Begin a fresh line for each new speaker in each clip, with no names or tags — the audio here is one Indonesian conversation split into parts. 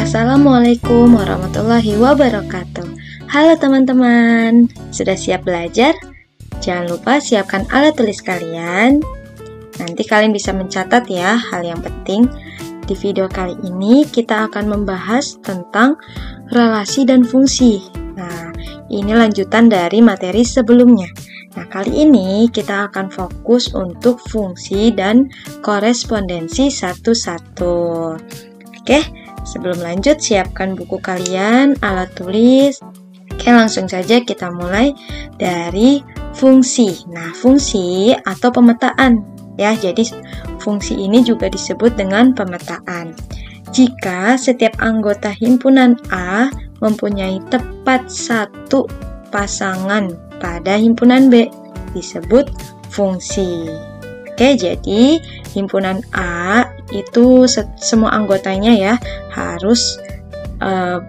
Assalamualaikum warahmatullahi wabarakatuh. Halo teman-teman, sudah siap belajar? Jangan lupa siapkan alat tulis kalian. Nanti kalian bisa mencatat ya hal yang penting. Di video kali ini kita akan membahas tentang relasi dan fungsi. Nah, ini lanjutan dari materi sebelumnya. Nah, kali ini kita akan fokus untuk fungsi dan korespondensi satu-satu. Oke, sebelum lanjut siapkan buku kalian, alat tulis. Oke, langsung saja kita mulai dari fungsi. Nah, fungsi atau pemetaan ya. Jadi fungsi ini juga disebut dengan pemetaan. Jika setiap anggota himpunan A mempunyai tepat satu pasangan pada himpunan B, disebut fungsi. Oke, jadi himpunan A itu semua anggotanya ya harus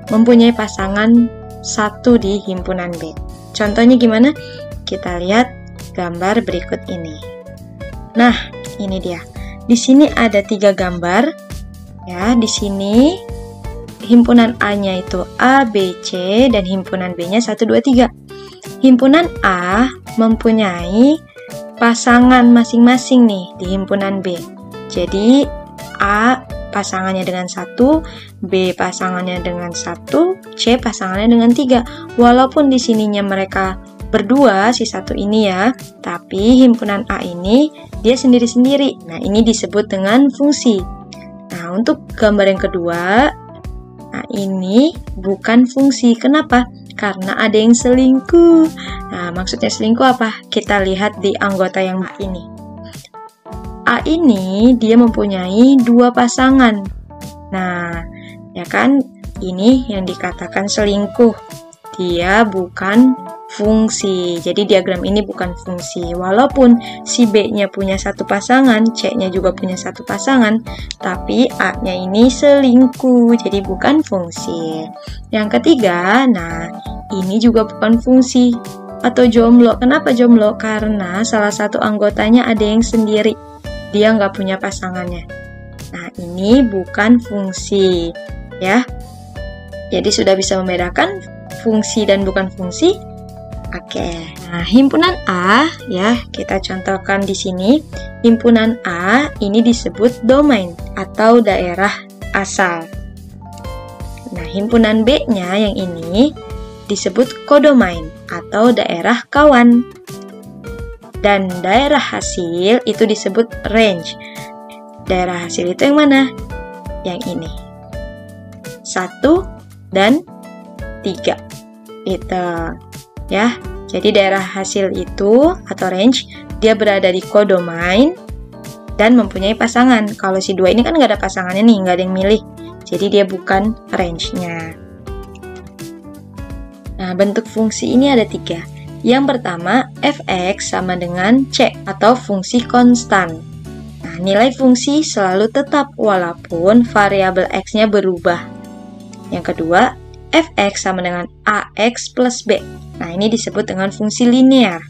mempunyai pasangan satu di himpunan B. Contohnya gimana? Kita lihat gambar berikut ini. Nah, ini dia. Di sini ada 3 gambar. Ya, di sini himpunan A-nya itu A, B, C, dan himpunan B-nya 1, 2, 3. Himpunan A mempunyai pasangan masing-masing nih di himpunan B. Jadi A pasangannya dengan 1, B pasangannya dengan 1, C pasangannya dengan 3. Walaupun di sininya mereka berdua, si satu ini ya, tapi himpunan A ini dia sendiri-sendiri. Nah, ini disebut dengan fungsi. Nah, untuk gambar yang kedua, nah ini bukan fungsi. Kenapa? Karena ada yang selingkuh. Nah, maksudnya selingkuh apa? Kita lihat di anggota yang ini. A ini dia mempunyai 2 pasangan. Nah, ya kan? Ini yang dikatakan selingkuh. Dia bukan fungsi. Jadi diagram ini bukan fungsi. Walaupun si B-nya punya 1 pasangan, C-nya juga punya 1 pasangan, tapi A-nya ini selingkuh. Jadi bukan fungsi. Yang ketiga, nah ini juga bukan fungsi atau jomblo. Kenapa jomblo? Karena salah satu anggotanya ada yang sendiri. Dia nggak punya pasangannya. Nah, ini bukan fungsi. Ya. Jadi sudah bisa membedakan fungsi dan bukan fungsi. Oke. Nah, himpunan A ya, kita contohkan di sini. Himpunan A ini disebut domain atau daerah asal. Nah, himpunan B-nya yang ini disebut kodomain atau daerah kawan. Dan daerah hasil itu disebut range. Daerah hasil itu yang mana? Yang ini. 1 dan 3. Itu ya. Jadi daerah hasil itu atau range dia berada di kodomain dan mempunyai pasangan. Kalau si 2 ini kan nggak ada pasangannya nih, nggak ada yang milih. Jadi dia bukan range-nya. Nah, bentuk fungsi ini ada 3. Yang pertama, fx sama dengan c atau fungsi konstan. Nah, nilai fungsi selalu tetap walaupun variabel x-nya berubah. Yang kedua, fx sama dengan ax plus b. Nah, ini disebut dengan fungsi linear.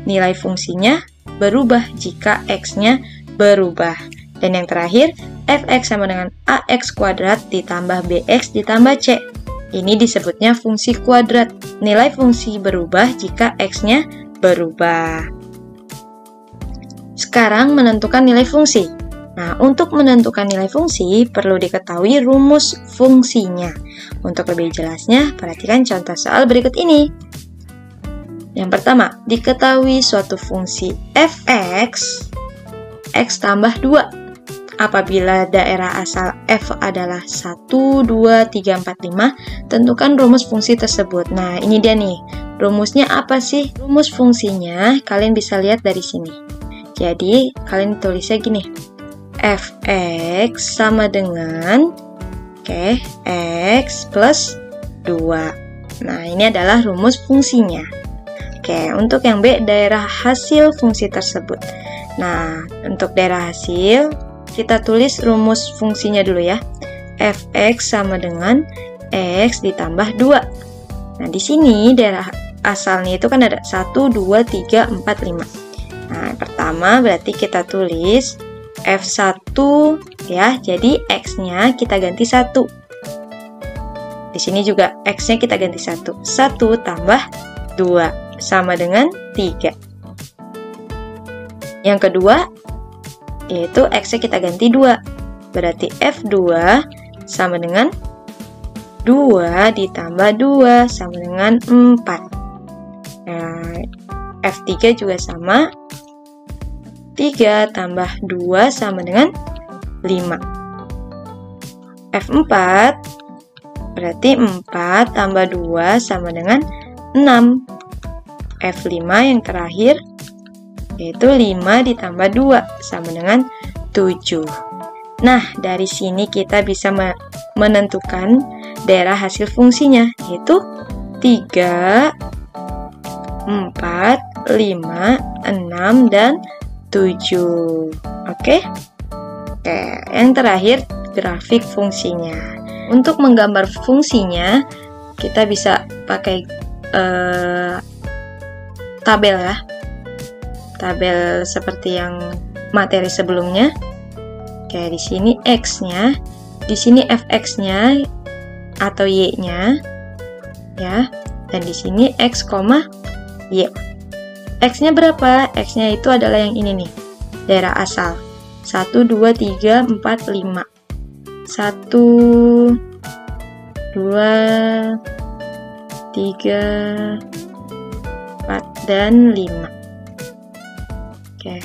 Nilai fungsinya berubah jika x-nya berubah. Dan yang terakhir, fx sama dengan ax kuadrat ditambah bx ditambah c. Ini disebutnya fungsi kuadrat. Nilai fungsi berubah jika x-nya berubah. Sekarang menentukan nilai fungsi. Nah, untuk menentukan nilai fungsi perlu diketahui rumus fungsinya. Untuk lebih jelasnya, perhatikan contoh soal berikut ini. Yang pertama, diketahui suatu fungsi fx, x tambah 2. Apabila daerah asal f adalah 1, 2, 3, 4, 5, tentukan rumus fungsi tersebut. Nah, ini dia nih. Rumusnya apa sih? Rumus fungsinya kalian bisa lihat dari sini. Jadi, kalian tulisnya gini. Fx sama dengan x plus 2. Nah, ini adalah rumus fungsinya. Oke, untuk yang B, daerah hasil fungsi tersebut. Nah, untuk daerah hasil, kita tulis rumus fungsinya dulu ya. Fx sama dengan x ditambah 2. Nah, di sini daerah asalnya itu kan ada 1, 2, 3, 4, 5. Nah, pertama berarti kita tulis F1 ya. Jadi X-nya kita ganti 1. Di sini juga X-nya kita ganti 1. 1 tambah 2 sama dengan 3. Yang kedua, yaitu X-nya kita ganti 2. Berarti F2 sama dengan 2 ditambah 2 sama dengan 4. Nah, F3 juga sama. 3 tambah 2 sama dengan 5. F4 berarti 4 tambah 2 sama dengan 6. F5 yang terakhir yaitu 5 ditambah 2 sama dengan 7. Nah, dari sini kita bisa menentukan daerah hasil fungsinya, yaitu 3, 4, 5, 6, dan 7. Oke? Oke, yang terakhir grafik fungsinya. Untuk menggambar fungsinya, kita bisa pakai tabel ya. Tabel seperti yang materi sebelumnya. Oke, di sini X-nya, di sini Fx-nya atau Y-nya ya. Dan di sini X, Y. X-nya berapa? X-nya itu adalah yang ini nih. Daerah asal. 1, 2, 3, 4, 5. 1, 2, 3, 4, dan 5. Oke.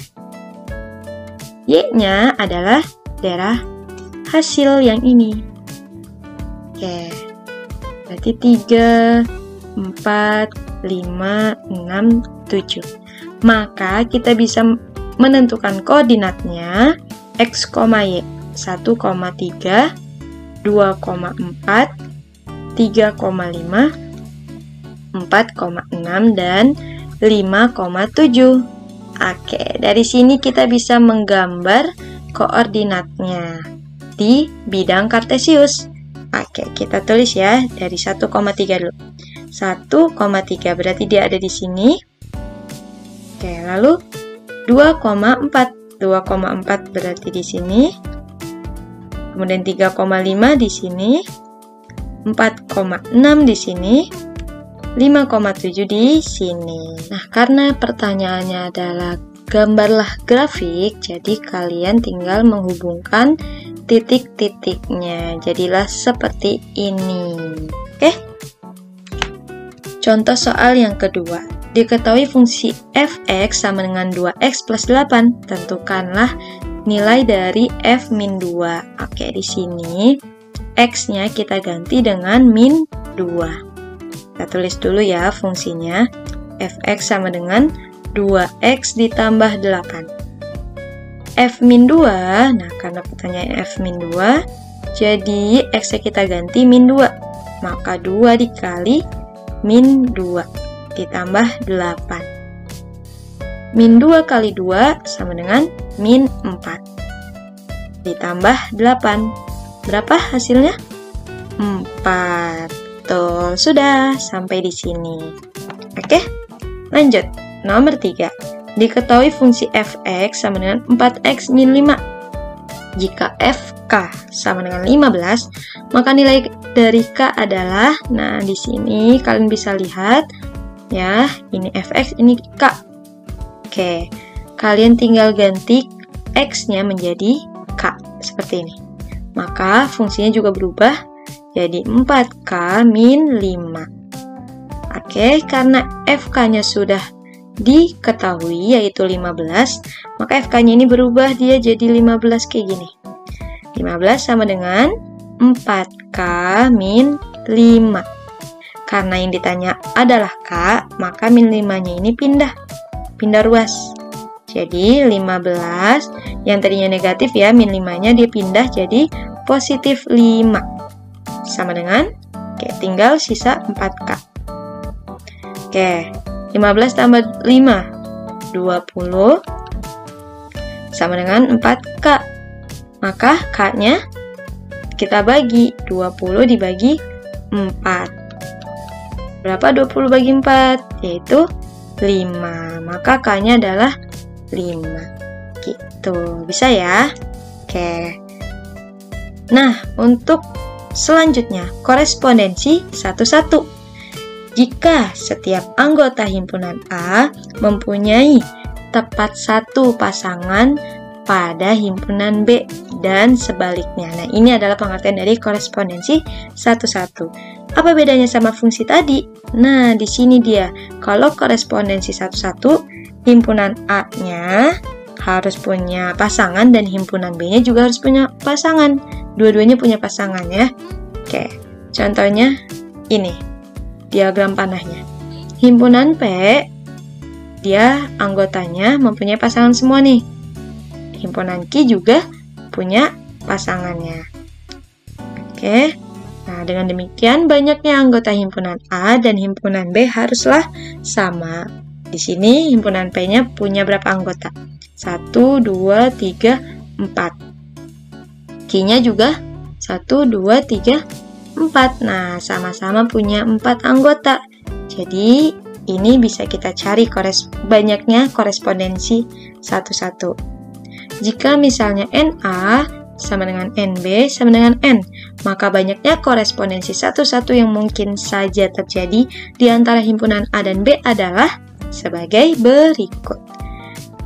Y-nya adalah daerah hasil yang ini. Oke. Berarti 3, 4, 5, 6, 7. Maka kita bisa menentukan koordinatnya X, Y. 1,3, 2,4, 3,5, 4,6, dan 5,7. Oke, dari sini kita bisa menggambar koordinatnya di bidang kartesius. Oke, kita tulis ya dari 1,3 dulu. 1,3 berarti dia ada di sini. Oke, lalu 2,4. 2,4 berarti di sini. Kemudian 3,5 di sini. 4,6 di sini. 5,7 di sini. Nah, karena pertanyaannya adalah gambarlah grafik, jadi kalian tinggal menghubungkan titik-titiknya. Jadilah seperti ini. Oke? Contoh soal yang kedua. Diketahui fungsi fx sama dengan 2x plus 8. Tentukanlah nilai dari f min 2. Oke, di sini x-nya kita ganti dengan min 2. Kita tulis dulu ya fungsinya. Fx sama dengan 2x ditambah 8. F min 2, nah karena pertanyaan F min 2, jadi x-nya kita ganti min 2. Maka 2 dikali min 2 ditambah 8. Min 2 kali 2 sama dengan min 4. Ditambah 8. Berapa hasilnya? 4. Betul, sudah sampai di sini. Oke, lanjut. Nomor 3. Diketahui fungsi fx sama dengan 4x min 5. Jika fk sama dengan 15, maka nilai dari k adalah, nah di sini kalian bisa lihat ya, ini fx, ini k. Oke, kalian tinggal ganti x-nya menjadi k seperti ini. Maka fungsinya juga berubah jadi 4k min 5. Oke, karena fk-nya sudah diketahui yaitu 15, maka fk-nya ini berubah, dia jadi 15 kayak gini. 15 sama dengan 4k min 5. Karena yang ditanya adalah k, maka min 5-nya ini pindah ruas. Jadi 15 yang tadinya negatif ya, min 5-nya dia pindah jadi positif 5. Sama dengan, oke, tinggal sisa 4k. Oke, 15 tambah 5, 20, sama dengan 4k. Maka k-nya kita bagi, 20 dibagi 4. Berapa 20 bagi 4? Yaitu 5. Maka k-nya adalah 5. Oke. Tuh, bisa ya? Oke. Nah, untuk selanjutnya, korespondensi 1-1. Jika setiap anggota himpunan A mempunyai tepat satu pasangan pada himpunan B dan sebaliknya. Nah, ini adalah pengertian dari korespondensi 1-1. Apa bedanya sama fungsi tadi? Nah, di sini dia. Kalau korespondensi 1-1, himpunan A-nya harus punya pasangan dan himpunan B-nya juga harus punya pasangan. Dua-duanya punya pasangan ya. Oke, contohnya ini, diagram panahnya. Himpunan P, dia anggotanya mempunyai pasangan semua nih. Himpunan Q juga punya pasangannya. Oke, nah dengan demikian banyaknya anggota himpunan A dan himpunan B haruslah sama. Di sini himpunan P-nya punya berapa anggota? 1, 2, 3, 4. Q-nya juga 1, 2, 3, 4. Nah, sama-sama punya 4 anggota. Jadi, ini bisa kita cari banyaknya korespondensi 1-1. Jika misalnya NA sama dengan NB sama dengan N, maka banyaknya korespondensi 1-1 yang mungkin saja terjadi di antara himpunan A dan B adalah sebagai berikut.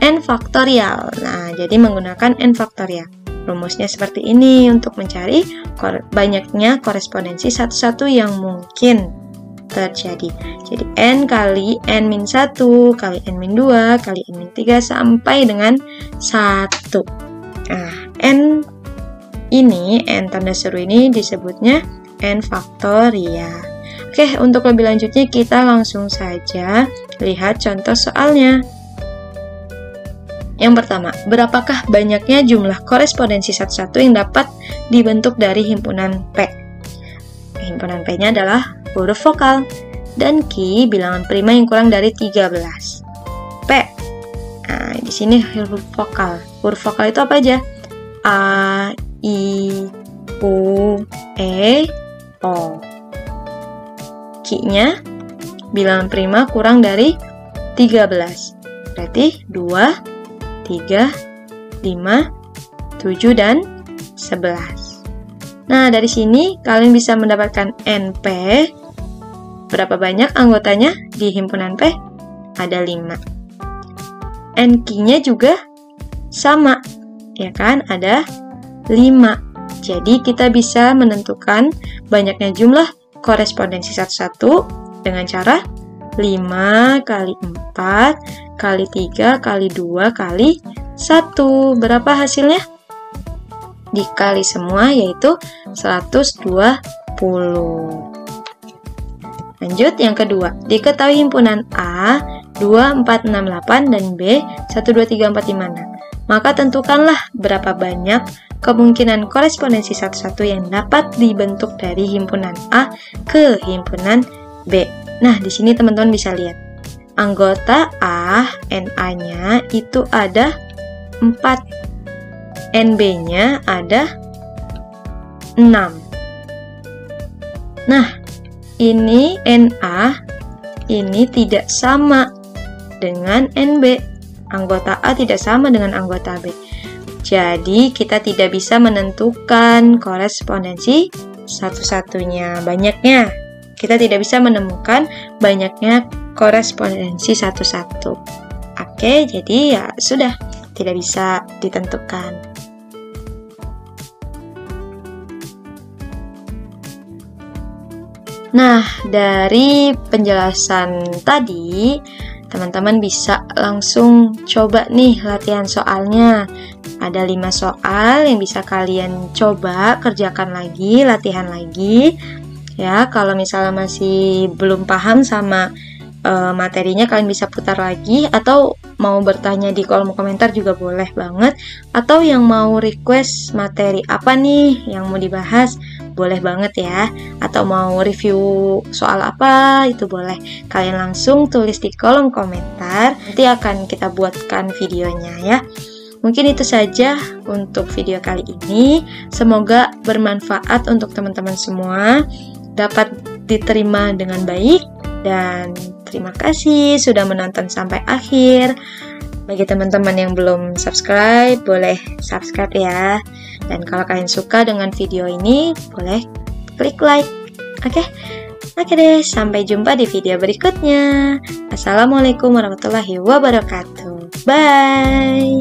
N faktorial. Nah, jadi menggunakan N faktorial. Rumusnya seperti ini untuk mencari banyaknya korespondensi 1-1 yang mungkin terjadi. Jadi N kali N-1 kali N-2 kali N-3 sampai dengan 1. Nah, N ini, N tanda seru ini disebutnya N faktorial. Oke, untuk lebih lanjutnya kita langsung saja lihat contoh soalnya. Yang pertama, berapakah banyaknya jumlah korespondensi 1-1 yang dapat dibentuk dari himpunan P? Himpunan P-nya adalah huruf vokal dan Q bilangan prima yang kurang dari 13. P. Nah, di sini huruf vokal. Huruf vokal itu apa aja? A, I, U, E, O. Q-nya bilangan prima kurang dari 13. Berarti 2, 3, 5, 7, dan 11. Nah, dari sini kalian bisa mendapatkan NP. Berapa banyak anggotanya di himpunan P? Ada 5. NQ-nya juga sama, ya kan? Ada 5. Jadi, kita bisa menentukan banyaknya jumlah korespondensi 1-1 dengan cara 5 kali 4 kali 3 kali 2 kali 1. Berapa hasilnya? Dikali semua, yaitu 120. Lanjut, yang kedua. Diketahui himpunan A 2, 4, 6, 8 dan B 1, 2, 3, 4, 5, 6. Maka tentukanlah berapa banyak kemungkinan korespondensi 1-1 yang dapat dibentuk dari himpunan A ke himpunan B. Nah, di sini teman-teman bisa lihat. Anggota A, NA-nya itu ada 4. NB-nya ada 6. Nah, ini NA ini tidak sama dengan NB. Anggota A tidak sama dengan anggota B. Jadi, kita tidak bisa menentukan korespondensi 1-1-nya, banyaknya. Kita tidak bisa menemukan banyaknya korespondensi 1-1. Oke, jadi ya sudah, tidak bisa ditentukan. Nah, dari penjelasan tadi, teman-teman bisa langsung coba nih latihan soalnya. Ada 5 soal yang bisa kalian coba kerjakan lagi, latihan lagi. Ya, kalau misalnya masih belum paham sama materinya, kalian bisa putar lagi, atau mau bertanya di kolom komentar juga boleh banget, atau yang mau request materi apa nih yang mau dibahas, boleh banget ya, atau mau review soal apa, itu boleh. Kalian langsung tulis di kolom komentar, nanti akan kita buatkan videonya ya. Mungkin itu saja untuk video kali ini. Semoga bermanfaat untuk teman-teman semua, dapat diterima dengan baik, dan terima kasih sudah menonton sampai akhir. Bagi teman-teman yang belum subscribe, boleh subscribe ya. Dan kalau kalian suka dengan video ini, boleh klik like. Oke deh, sampai jumpa di video berikutnya. Assalamualaikum warahmatullahi wabarakatuh. Bye.